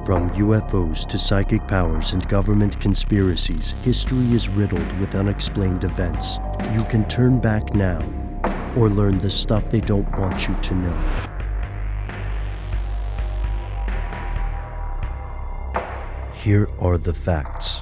From UFOs to psychic powers and government conspiracies, history is riddled with unexplained events. You can turn back now, or learn the stuff they don't want you to know. Here are the facts.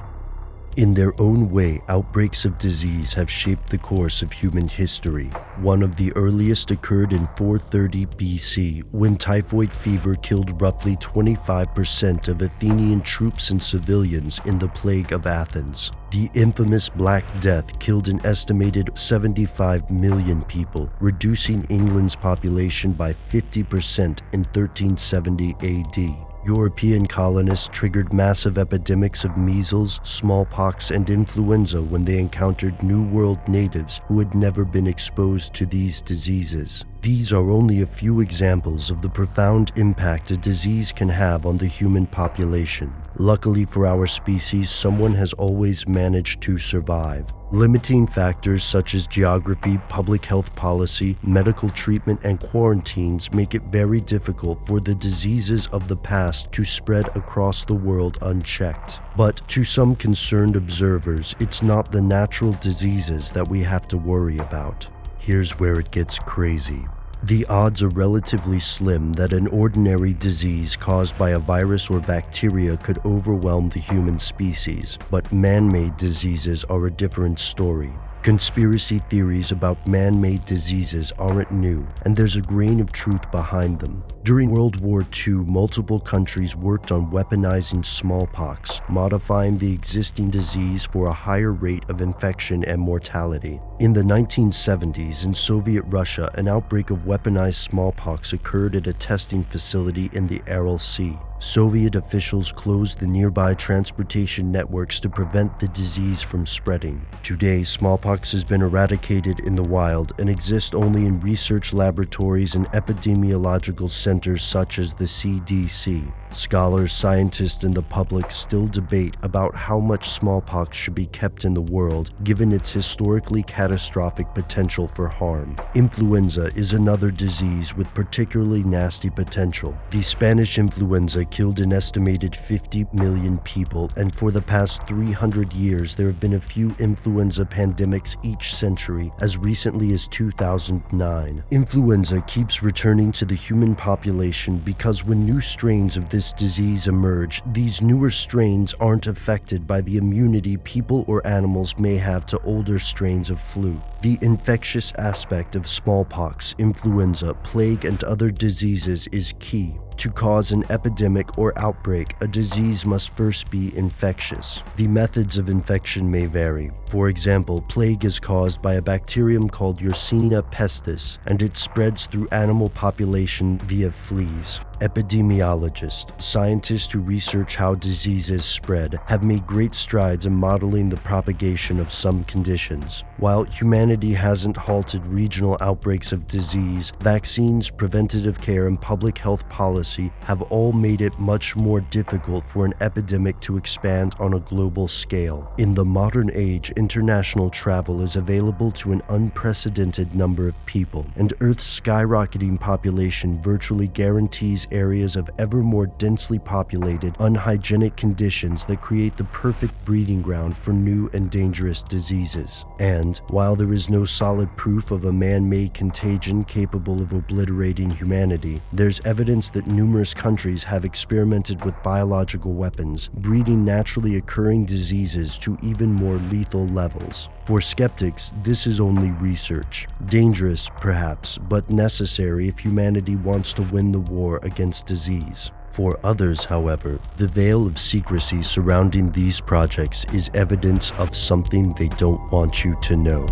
In their own way, outbreaks of disease have shaped the course of human history. One of the earliest occurred in 430 BC, when typhoid fever killed roughly 25% of Athenian troops and civilians in the Plague of Athens. The infamous Black Death killed an estimated 75 million people, reducing England's population by 50% in 1370 AD. European colonists triggered massive epidemics of measles, smallpox, and influenza when they encountered New World natives who had never been exposed to these diseases. These are only a few examples of the profound impact a disease can have on the human population. Luckily for our species, someone has always managed to survive. Limiting factors such as geography, public health policy, medical treatment, and quarantines make it very difficult for the diseases of the past to spread across the world unchecked. But to some concerned observers, it's not the natural diseases that we have to worry about. Here's where it gets crazy. The odds are relatively slim that an ordinary disease caused by a virus or bacteria could overwhelm the human species, but man-made diseases are a different story. Conspiracy theories about man-made diseases aren't new, and there's a grain of truth behind them. During World War II, multiple countries worked on weaponizing smallpox, modifying the existing disease for a higher rate of infection and mortality. In the 1970s, in Soviet Russia, an outbreak of weaponized smallpox occurred at a testing facility in the Aral Sea. Soviet officials closed the nearby transportation networks to prevent the disease from spreading. Today, smallpox has been eradicated in the wild and exists only in research laboratories and epidemiological centers such as the CDC. Scholars, scientists, and the public still debate about how much smallpox should be kept in the world, given its historically catastrophic potential for harm. Influenza is another disease with particularly nasty potential. The Spanish influenza killed an estimated 50 million people, and for the past 300 years there have been a few influenza pandemics each century, as recently as 2009. Influenza keeps returning to the human population because when new strains of this disease emerge, these newer strains aren't affected by the immunity people or animals may have to older strains of flu. The infectious aspect of smallpox, influenza, plague, and other diseases is key. To cause an epidemic or outbreak, a disease must first be infectious. The methods of infection may vary. For example, plague is caused by a bacterium called Yersinia pestis, and it spreads through animal population via fleas. Epidemiologists, scientists who research how diseases spread, have made great strides in modeling the propagation of some conditions. While humanity hasn't halted regional outbreaks of disease, vaccines, preventative care, and public health policy have all made it much more difficult for an epidemic to expand on a global scale. In the modern age, international travel is available to an unprecedented number of people, and Earth's skyrocketing population virtually guarantees areas of ever more densely populated, unhygienic conditions that create the perfect breeding ground for new and dangerous diseases. And while there is no solid proof of a man-made contagion capable of obliterating humanity, there's evidence that numerous countries have experimented with biological weapons, breeding naturally occurring diseases to even more lethal levels. For skeptics, this is only research. Dangerous, perhaps, but necessary if humanity wants to win the war against disease. For others, however, the veil of secrecy surrounding these projects is evidence of something they don't want you to know.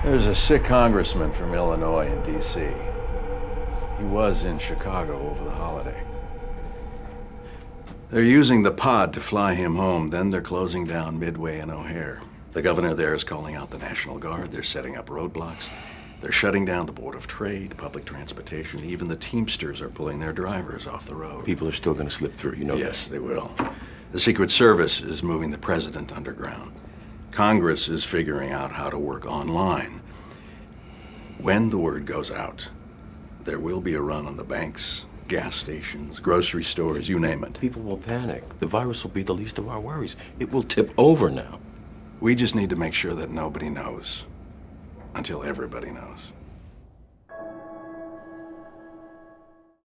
There's a sick congressman from Illinois in D.C. He was in Chicago over the holiday. They're using the pod to fly him home, then they're closing down Midway and O'Hare. The governor there is calling out the National Guard, they're setting up roadblocks. They're shutting down the Board of Trade, public transportation, even the Teamsters are pulling their drivers off the road. People are still gonna slip through, you know that. Yes, they will. The Secret Service is moving the president underground. Congress is figuring out how to work online. When the word goes out, There will be a run on the banks, gas stations, grocery stores, you name it. People will panic. The virus will be the least of our worries. It will tip over now. We just need to make sure that nobody knows until everybody knows.